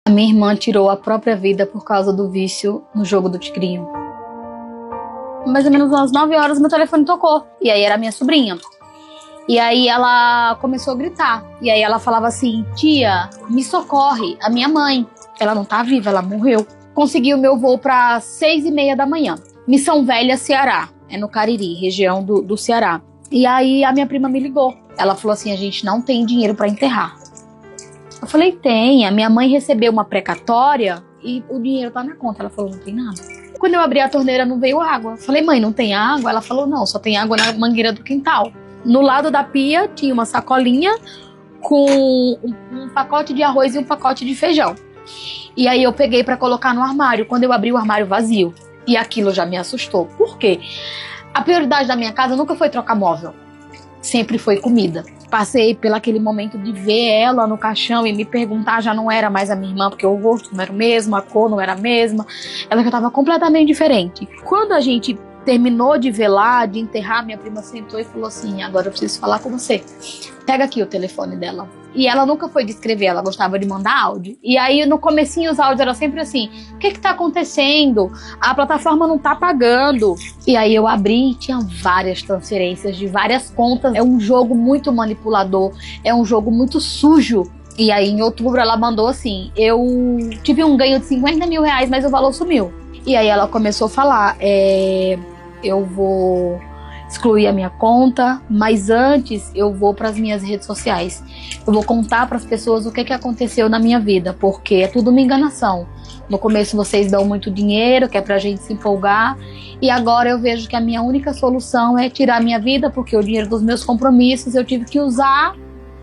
A minha irmã tirou a própria vida por causa do vício no jogo do tigrinho. Mais ou menos umas 9 horas meu telefone tocou. E aí era minha sobrinha. E aí ela começou a gritar. E aí ela falava assim: tia, me socorre, a minha mãe. Ela não tá viva, ela morreu. Consegui o meu voo para 6h30 da manhã. Missão Velha, Ceará. É no Cariri, região do Ceará. E aí a minha prima me ligou. Ela falou assim: a gente não tem dinheiro para enterrar. Eu falei: tem, a minha mãe recebeu uma precatória e o dinheiro tá na conta. Ela falou: não tem nada. Quando eu abri a torneira não veio água. Eu falei: mãe, não tem água? Ela falou: não, só tem água na mangueira do quintal. No lado da pia tinha uma sacolinha com um pacote de arroz e um pacote de feijão. E aí eu peguei pra colocar no armário. Quando eu abri o armário, vazio. E aquilo já me assustou. Por quê? A prioridade da minha casa nunca foi trocar móvel. Sempre foi comida. Passei pelo aquele momento de ver ela no caixão e me perguntar, já não era mais a minha irmã, porque o rosto não era o mesmo, a cor não era a mesma. Ela já estava completamente diferente. Quando a gente terminou de velar, de enterrar, minha prima sentou e falou assim: agora eu preciso falar com você. Pega aqui o telefone dela. E ela nunca foi de escrever, ela gostava de mandar áudio. E aí no comecinho os áudios eram sempre assim: o que tá acontecendo? A plataforma não tá pagando. E aí eu abri e tinha várias transferências de várias contas. É um jogo muito manipulador, é um jogo muito sujo. E aí em outubro ela mandou assim: eu tive um ganho de 50 mil reais, mas o valor sumiu. E aí ela começou a falar: eu vou excluir a minha conta, mas antes eu vou para as minhas redes sociais. Eu vou contar para as pessoas o que aconteceu na minha vida, porque é tudo uma enganação. No começo vocês dão muito dinheiro, que é pra gente se empolgar, e agora eu vejo que a minha única solução é tirar a minha vida, porque o dinheiro dos meus compromissos eu tive que usar,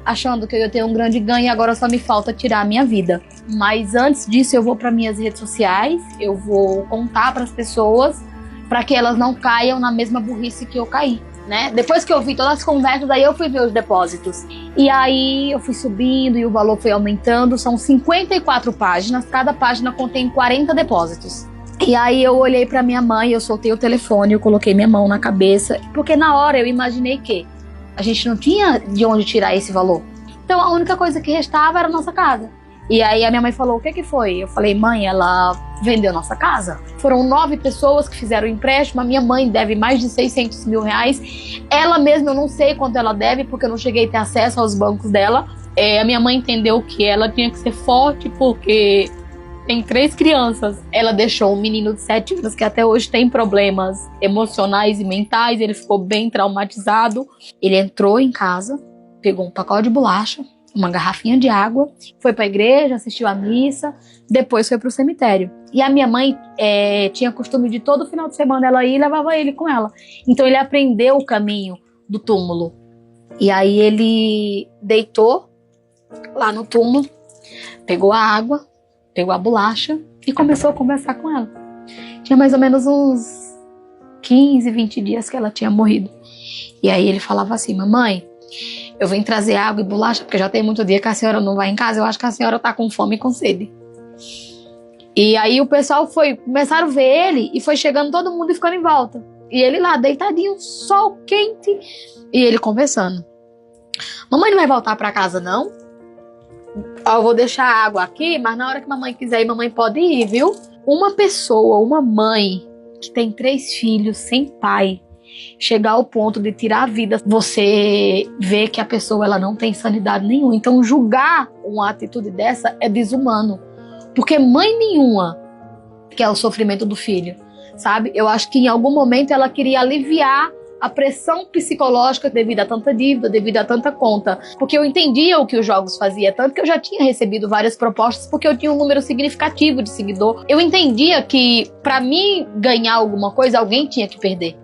achando que eu ia ter um grande ganho, e agora só me falta tirar a minha vida. Mas antes disso eu vou para minhas redes sociais, eu vou contar para as pessoas, para que elas não caiam na mesma burrice que eu caí, né? Depois que eu vi todas as conversas, aí eu fui ver os depósitos. E aí eu fui subindo e o valor foi aumentando. São 54 páginas, cada página contém 40 depósitos. E aí eu olhei para minha mãe, eu soltei o telefone, eu coloquei minha mão na cabeça, porque na hora eu imaginei que a gente não tinha de onde tirar esse valor. Então a única coisa que restava era a nossa casa. E aí a minha mãe falou: o que foi? Eu falei: mãe, ela vendeu nossa casa. Foram 9 pessoas que fizeram o empréstimo. A minha mãe deve mais de 600 mil reais. Ela mesma, eu não sei quanto ela deve, porque eu não cheguei a ter acesso aos bancos dela. A minha mãe entendeu que ela tinha que ser forte, porque tem 3 crianças. Ela deixou um menino de 7 anos que até hoje tem problemas emocionais e mentais. Ele ficou bem traumatizado. Ele entrou em casa, pegou um pacote de bolacha, uma garrafinha de água, foi pra igreja, assistiu a missa, depois foi pro cemitério. E a minha mãe tinha costume de todo final de semana ela ir e levava ele com ela. Então ele aprendeu o caminho do túmulo. E aí ele deitou lá no túmulo, pegou a água, pegou a bolacha e começou a conversar com ela. Tinha mais ou menos uns 15, 20 dias que ela tinha morrido. E aí ele falava assim: mamãe, eu vim trazer água e bolacha, porque já tem muito dia que a senhora não vai em casa, eu acho que a senhora tá com fome e com sede. E aí o pessoal começaram a ver ele, e foi chegando todo mundo e ficando em volta. E ele lá, deitadinho, sol quente, e ele conversando: mamãe não vai voltar pra casa, não? Eu vou deixar a água aqui, mas na hora que mamãe quiser ir, mamãe pode ir, viu? Uma pessoa, uma mãe, que tem 3 filhos sem pai, chegar ao ponto de tirar a vida, você vê que a pessoa ela não tem sanidade nenhuma. Então julgar uma atitude dessa é desumano, porque mãe nenhuma quer o sofrimento do filho, sabe? Eu acho que em algum momento ela queria aliviar a pressão psicológica devido a tanta dívida, devido a tanta conta, porque eu entendia o que os jogos faziam, tanto que eu já tinha recebido várias propostas, porque eu tinha um número significativo de seguidor. Eu entendia que para mim ganhar alguma coisa, alguém tinha que perder.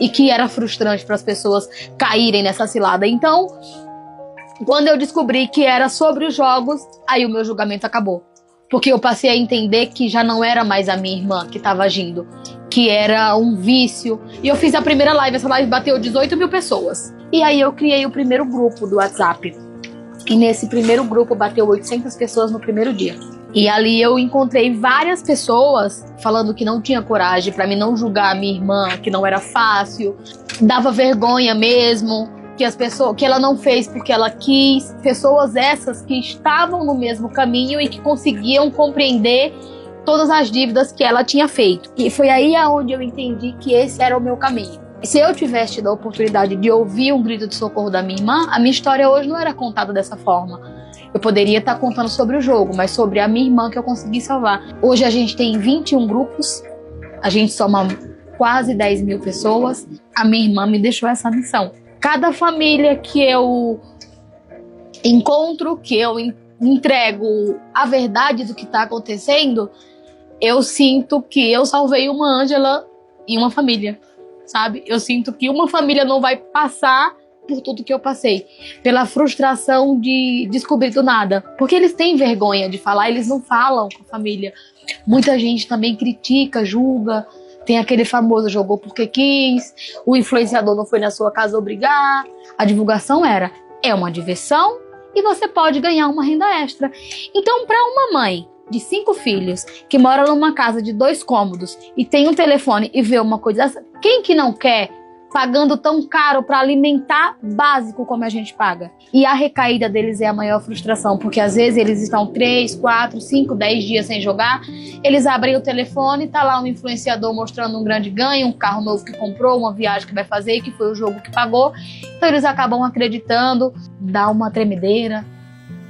E que era frustrante para as pessoas caírem nessa cilada. Então, quando eu descobri que era sobre os jogos, aí o meu julgamento acabou. Porque eu passei a entender que já não era mais a minha irmã que estava agindo, que era um vício. E eu fiz a primeira live, essa live bateu 18 mil pessoas. E aí eu criei o primeiro grupo do WhatsApp. E nesse primeiro grupo bateu 800 pessoas no primeiro dia. E ali eu encontrei várias pessoas falando que não tinha coragem pra mim não julgar a minha irmã, que não era fácil, dava vergonha mesmo, que ela não fez porque ela quis, pessoas essas que estavam no mesmo caminho e que conseguiam compreender todas as dívidas que ela tinha feito. E foi aí aonde eu entendi que esse era o meu caminho. Se eu tivesse tido a oportunidade de ouvir um grito de socorro da minha irmã, a minha história hoje não era contada dessa forma. Eu poderia estar contando sobre o jogo, mas sobre a minha irmã que eu consegui salvar. Hoje a gente tem 21 grupos, a gente soma quase 10 mil pessoas. A minha irmã me deixou essa missão. Cada família que eu encontro, que eu entrego a verdade do que está acontecendo, eu sinto que eu salvei uma Ângela e uma família, sabe? Eu sinto que uma família não vai passar por tudo que eu passei, pela frustração de descobrir do nada. Porque eles têm vergonha de falar, eles não falam com a família. Muita gente também critica, julga. Tem aquele famoso jogou porque quis, o influenciador não foi na sua casa obrigar. A divulgação é uma diversão e você pode ganhar uma renda extra. Então, para uma mãe de 5 filhos, que mora numa casa de 2 cômodos e tem um telefone e vê uma coisa dessa, quem que não quer pagando tão caro para alimentar básico como a gente paga? E a recaída deles é a maior frustração, porque às vezes eles estão 3, 4, 5, 10 dias sem jogar, eles abrem o telefone, tá lá um influenciador mostrando um grande ganho, um carro novo que comprou, uma viagem que vai fazer e que foi o jogo que pagou. Então eles acabam acreditando, dá uma tremedeira,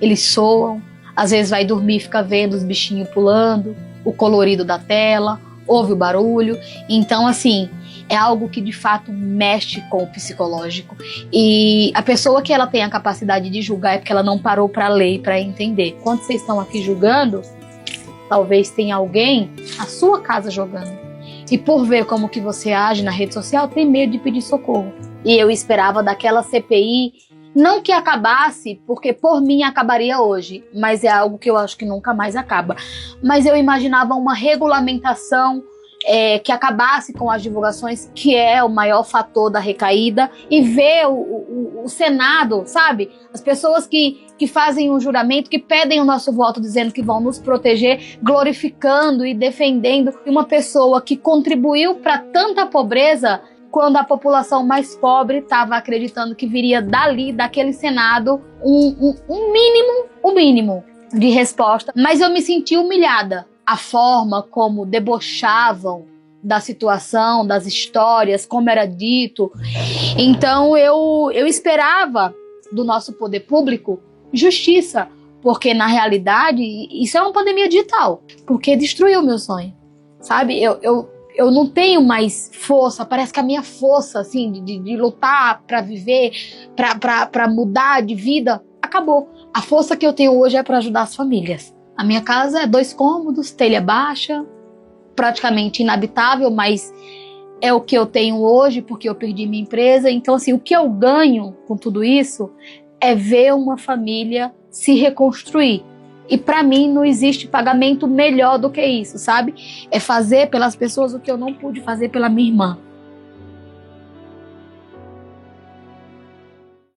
eles soam, às vezes vai dormir e fica vendo os bichinhos pulando, o colorido da tela, ouve o barulho. Então, assim, é algo que de fato mexe com o psicológico. E a pessoa que ela tem a capacidade de julgar é porque ela não parou para ler e para entender. Quando vocês estão aqui julgando, talvez tenha alguém na sua casa jogando. E por ver como que você age na rede social, tem medo de pedir socorro. E eu esperava daquela CPI, não que acabasse, porque por mim acabaria hoje, mas é algo que eu acho que nunca mais acaba. Mas eu imaginava uma regulamentação que acabasse com as divulgações, que é o maior fator da recaída, e ver o Senado, sabe? As pessoas que fazem um juramento, que pedem o nosso voto dizendo que vão nos proteger, glorificando e defendendo uma pessoa que contribuiu para tanta pobreza, quando a população mais pobre estava acreditando que viria dali, daquele Senado, um mínimo de resposta. Mas eu me senti humilhada. A forma como debochavam da situação, das histórias, como era dito. Então eu esperava do nosso poder público justiça, porque na realidade isso é uma pandemia digital, porque destruiu o meu sonho, sabe? Eu não tenho mais força, parece que a minha força assim, de lutar para viver, para mudar de vida, acabou. A força que eu tenho hoje é para ajudar as famílias. A minha casa é 2 cômodos, telha baixa, praticamente inabitável, mas é o que eu tenho hoje porque eu perdi minha empresa. Então, assim, o que eu ganho com tudo isso é ver uma família se reconstruir. E para mim não existe pagamento melhor do que isso, sabe? É fazer pelas pessoas o que eu não pude fazer pela minha irmã.